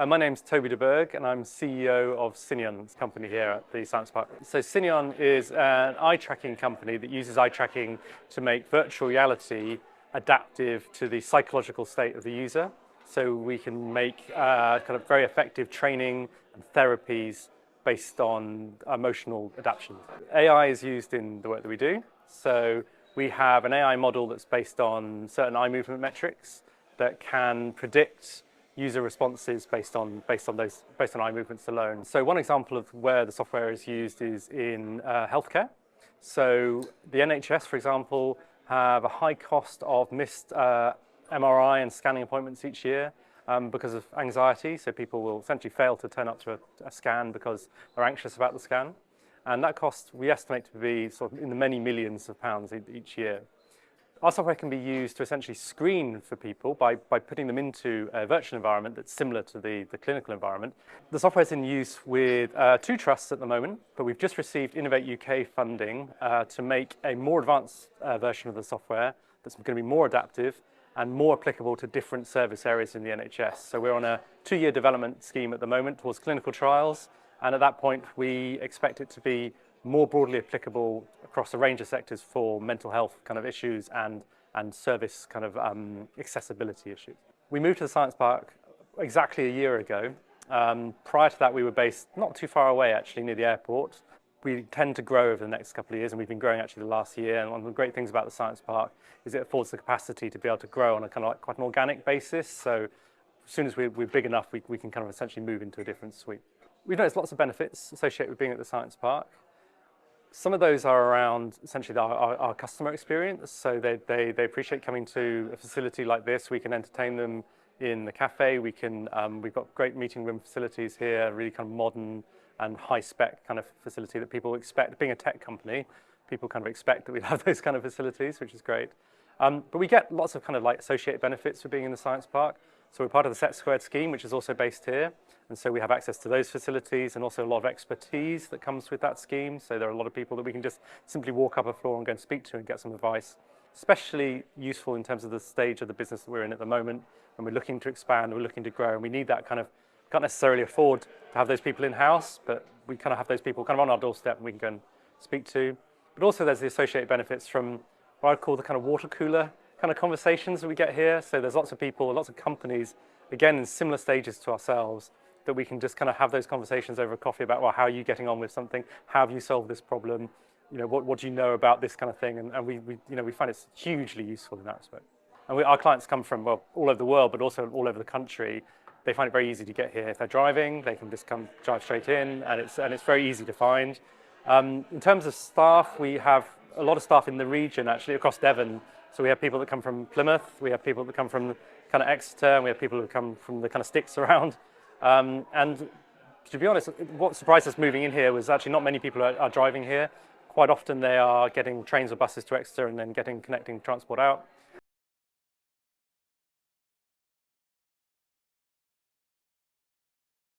My name's Toby Burgh, and I'm CEO of Cineon, company here at the Science Park. So Cineon is an eye tracking company that uses eye tracking to make virtual reality adaptive to the psychological state of the user. So we can make kind of very effective training and therapies based on emotional adaptation. AI is used in the work that we do. So we have an AI model that's based on certain eye movement metrics that can predict user responses based on eye movements alone. So one example of where the software is used is in healthcare. So the NHS, for example, have a high cost of missed MRI and scanning appointments each year because of anxiety. So people will essentially fail to turn up to a scan because they're anxious about the scan. And that cost we estimate to be sort of in the many millions of pounds each year. Our software can be used to essentially screen for people by putting them into a virtual environment that's similar to the clinical environment. The software is in use with two trusts at the moment, but we've just received Innovate UK funding to make a more advanced version of the software that's going to be more adaptive and more applicable to different service areas in the NHS. So we're on a 2-year development scheme at the moment towards clinical trials, and at that point we expect it to be more broadly applicable across a range of sectors for mental health kind of issues and service kind of accessibility issues. We moved to the Science Park exactly a year ago. Prior to that, we were based not too far away, actually, near the airport. We tend to grow over the next couple of years, and we've been growing actually the last year. And one of the great things about the Science Park is it affords the capacity to be able to grow on a kind of like quite an organic basis. So as soon as we're big enough, we can kind of essentially move into a different suite. We've noticed lots of benefits associated with being at the Science Park. Some of those are around essentially our customer experience. So they appreciate coming to a facility like this. We can entertain them in the cafe. We've got great meeting room facilities here, really kind of modern and high spec kind of facility that people expect. Being a tech company, people kind of expect that we have those kind of facilities, which is great. But we get lots of kind of like associated benefits for being in the Science Park. So we're part of the Set Squared scheme, which is also based here. And so we have access to those facilities and also a lot of expertise that comes with that scheme. So there are a lot of people that we can just simply walk up a floor and go and speak to and get some advice. Especially useful in terms of the stage of the business that we're in at the moment. When we're looking to expand, we're looking to grow, and we need that kind of, can't necessarily afford to have those people in-house, but we kind of have those people kind of on our doorstep and we can go and speak to. But also there's the associated benefits from what I'd call the kind of water cooler kind of conversations that we get here. So there's lots of people, lots of companies, again, in similar stages to ourselves, that we can just kind of have those conversations over a coffee about, well, how are you getting on with something? How have you solved this problem? You know, what do you know about this kind of thing? And we find it's hugely useful in that respect. And our clients come from, well, all over the world, but also all over the country. They find it very easy to get here. If they're driving, they can just come drive straight in, and it's very easy to find. In terms of staff, we have a lot of staff in the region, actually, across Devon. So we have people that come from Plymouth, we have people that come from kind of Exeter, and we have people who come from the kind of sticks around. And to be honest, what surprised us moving in here was actually not many people are driving here. Quite often they are getting trains or buses to Exeter and then connecting transport out.